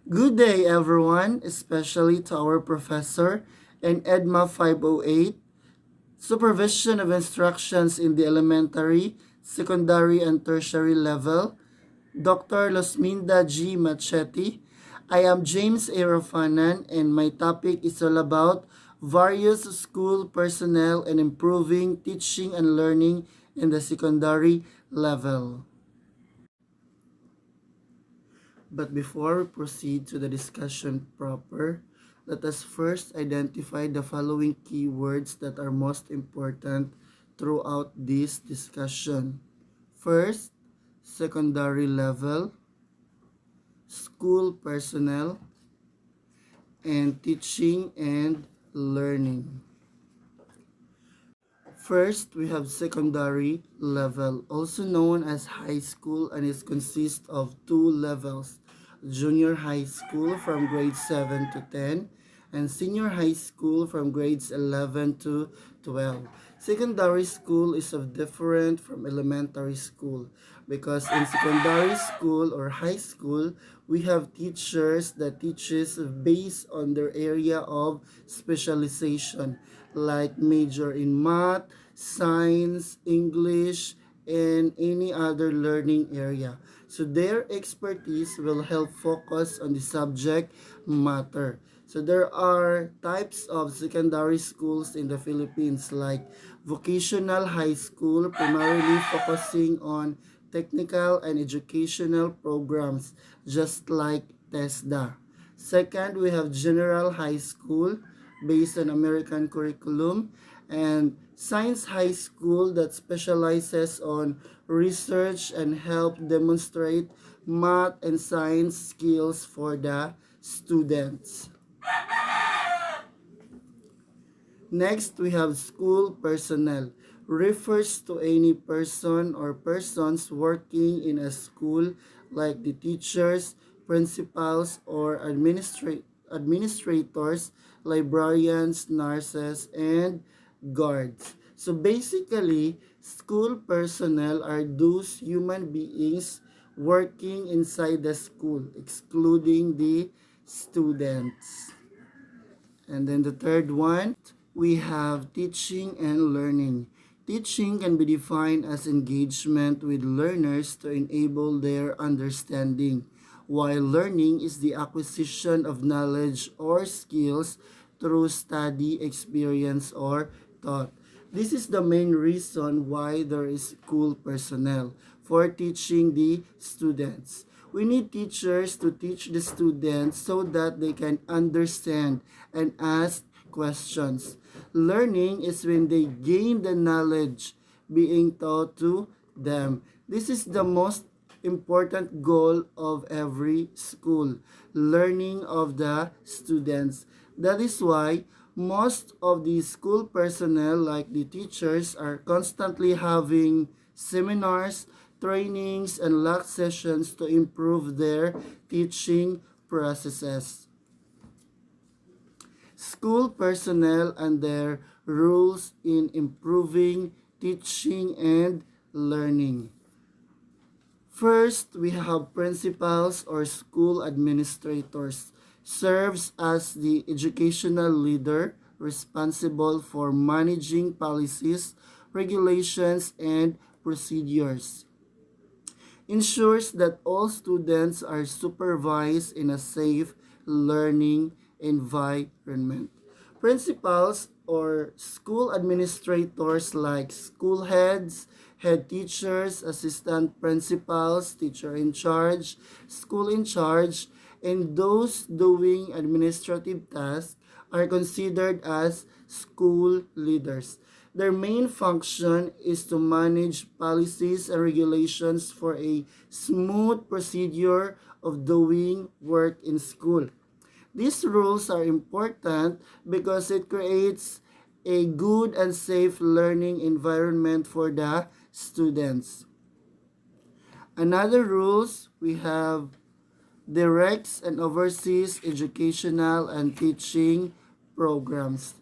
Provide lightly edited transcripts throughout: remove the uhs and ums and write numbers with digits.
Good day, everyone, especially to our professor and EDMA 508, Supervision of Instructions in the Elementary, Secondary, and Tertiary Level, Dr. Losminda G. Machetti. I am James A. Rafanan, and my topic is all about various school personnel and improving teaching and learning in the secondary level. But before we proceed to the discussion proper, let us first identify the following keywords that are most important throughout this discussion. First, secondary level, school personnel, and teaching and learning. First, we have secondary level, also known as high school, and it consists of two levels: junior high school from grades 7 to 10 and senior high school from grades 11 to 12. Secondary school is of different from elementary school because in secondary school or high school, we have teachers that teaches based on their area of specialization, like major in math, science, English, and any other learning area. So their expertise will help focus on the subject matter. So there are types of secondary schools in the Philippines, like vocational high school, primarily focusing on technical and educational programs, just like TESDA. Second, we have general high school based on American curriculum, and science high school that specializes on research and help demonstrate math and science skills for the students. Next, we have school personnel. Refers to any person or persons working in a school, like the teachers, principals, or administrators, librarians, nurses, and guards. So basically, school personnel are those human beings working inside the school, excluding the students. And then the third one, we have teaching and learning. Teaching can be defined as engagement with learners to enable their understanding, while learning is the acquisition of knowledge or skills through study, experience, or thought. This is the main reason why there is school personnel for teaching the students. We need teachers to teach the students so that they can understand and ask questions. Learning is when they gain the knowledge being taught to them. This is the most important goal of every school, learning of the students. That is why most of the school personnel, like the teachers, are constantly having seminars, trainings, and lab sessions to improve their teaching processes. School personnel and their roles in improving teaching and learning. First, we have principals or school administrators. Serves as the educational leader responsible for managing policies, regulations, and procedures. Ensures that all students are supervised in a safe learning environment. Principals or school administrators, like school heads, head teachers, assistant principals, teacher in charge, school in charge, and those doing administrative tasks are considered as school leaders. Their main function is to manage policies and regulations for a smooth procedure of doing work in school. These rules are important because it creates a good and safe learning environment for the students. Another rules, we have directs and oversees educational and teaching programs.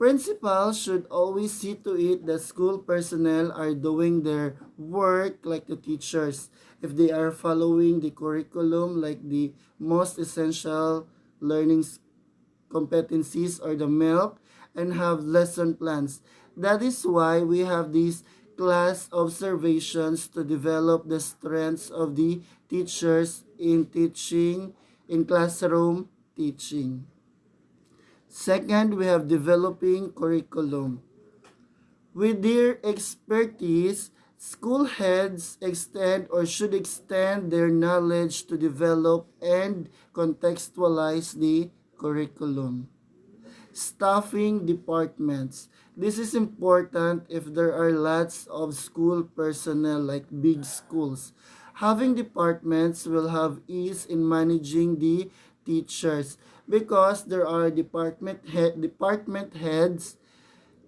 Principals should always see to it that school personnel are doing their work like the teachers. If they are following the curriculum like the most essential learning competencies or the milk and have lesson plans. That is why we have these class observations to develop the strengths of the teachers in teaching, in classroom teaching. Second, we have developing curriculum. With their expertise, school heads extend or should extend their knowledge to develop and contextualize the curriculum. Staffing departments. This is important if there are lots of school personnel like big schools. Having departments will have ease in managing the teachers because there are department heads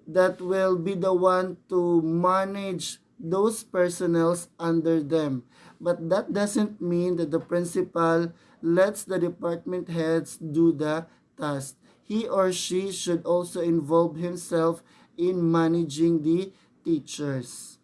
that will be the one to manage those personnels under them. But that doesn't mean that the principal lets the department heads do the task. He or she should also involve himself in managing the teachers.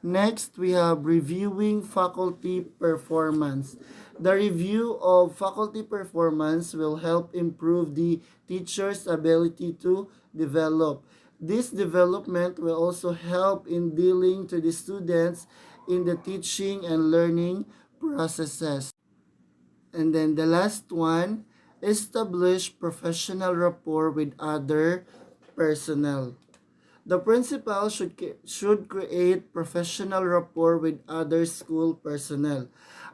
Next, we have reviewing faculty performance. The review of faculty performance will help improve the teacher's ability to develop. This development will also help in dealing to the students in the teaching and learning processes. And then the last one, establish professional rapport with other personnel. The principal should create professional rapport with other school personnel.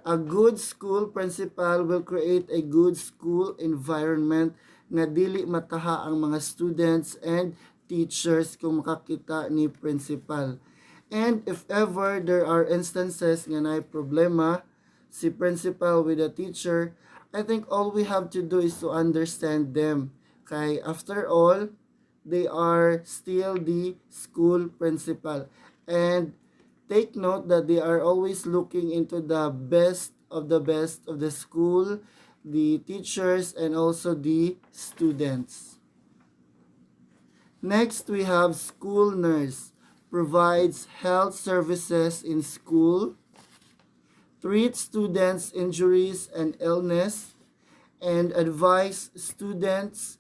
A good school principal will create a good school environment na dili mataha ang mga students and teachers kung makakita ni principal. And if ever there are instances nga na problema si principal with a teacher, I think all we have to do is to understand them. Kay after all, they are still the school principal. And take note that they are always looking into the best of the school, the teachers, and also the students. Next, we have school nurse. Provides health services in school, treats students' injuries and illness, and advise students,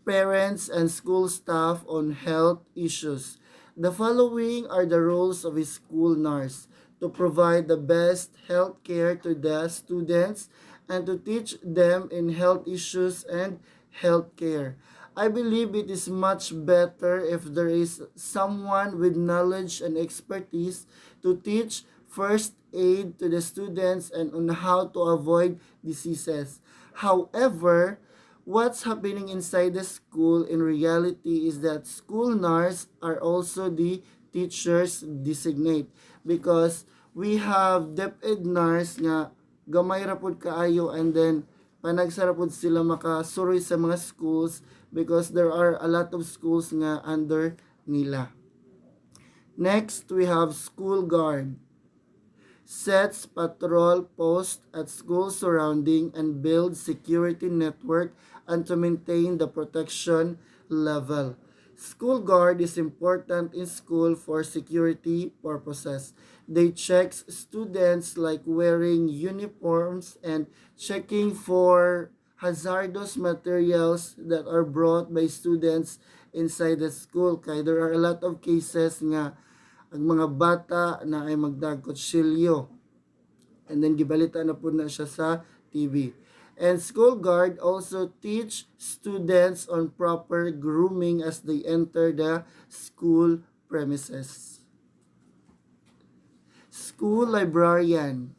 parents, and school staff on health issues. The following are the roles of a school nurse: to provide the best health care to the students and to teach them in health issues and health care. I believe it is much better if there is someone with knowledge and expertise to teach first aid to the students and on how to avoid diseases. However, what's happening inside the school in reality is that school nurse are also the teachers designate because we have DepEd nurse nga gamay ra pud kaayo and then panagsara pud sila makasuroy sa mga schools because there are a lot of schools nga under nila. Next, we have school guard. Sets patrol post at school surrounding and builds security network and to maintain the protection level. School guard is important in school for security purposes. They check students like wearing uniforms and checking for hazardous materials that are brought by students inside the school. Kaya there are a lot of cases nga ang mga bata na ay magdagkotsilyo. And then gibalita na po na siya sa TV. And school guard also teach students on proper grooming as they enter the school premises. School librarian.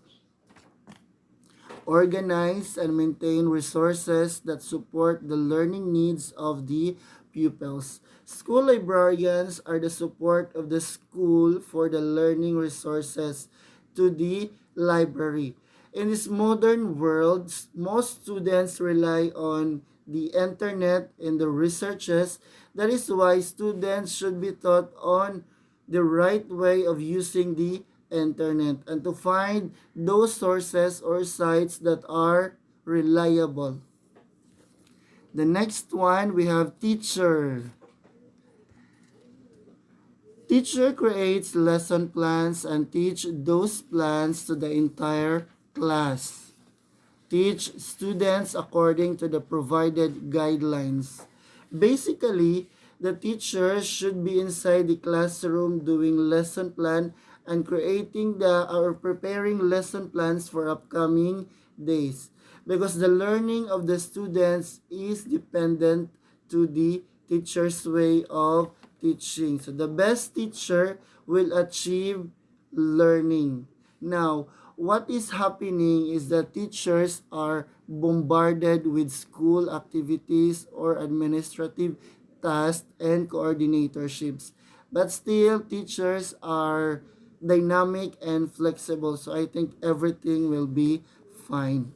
Organize and maintain resources that support the learning needs of the pupils. School librarians are the support of the school for the learning resources to the library. In this modern world, most students rely on the internet in the researches. That is why students should be taught on the right way of using the internet and to find those sources or sites that are reliable. The next one, we have teacher. Teacher creates lesson plans and teach those plans to the entire class. Teach students according to the provided guidelines. Basically, the teacher should be inside the classroom doing lesson plan and creating the or preparing lesson plans for upcoming days, because the learning of the students is dependent to the teacher's way of teaching. So the best teacher will achieve learning. Now, what is happening is that teachers are bombarded with school activities or administrative tasks and coordinatorships. But still, teachers are dynamic and flexible. So I think everything will be fine.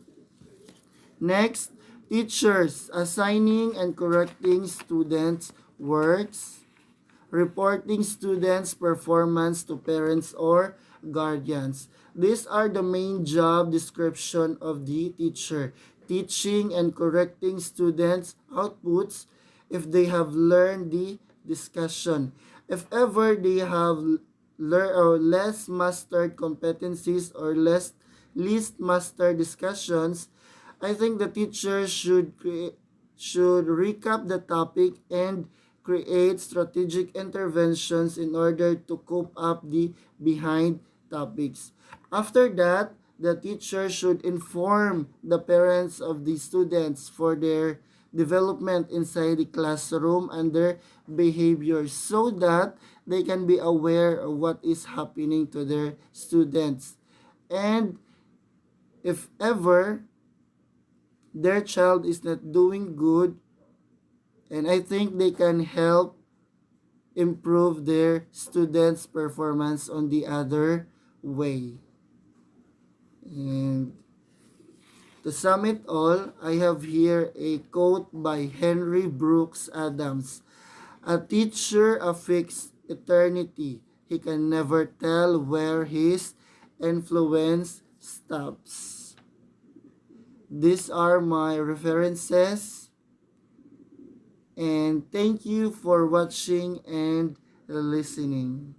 Next, teachers assigning and correcting students' works, reporting students' performance to parents or guardians. These are the main job description of the teacher. Teaching and correcting students' outputs if they have learned the discussion. If ever they have learned or less mastered competencies or least mastered discussions, I think the teacher should recap the topic and create strategic interventions in order to cope up the behind topics. After that, the teacher should inform the parents of the students for their development inside the classroom and their behavior, so that they can be aware of what is happening to their students. And if ever their child is not doing good, and I think they can help improve their students' performance on the other way. And to sum it all, I have here a quote by Henry Brooks Adams. A teacher affects eternity. He can never tell where his influence stops. These are my references. And thank you for watching and listening.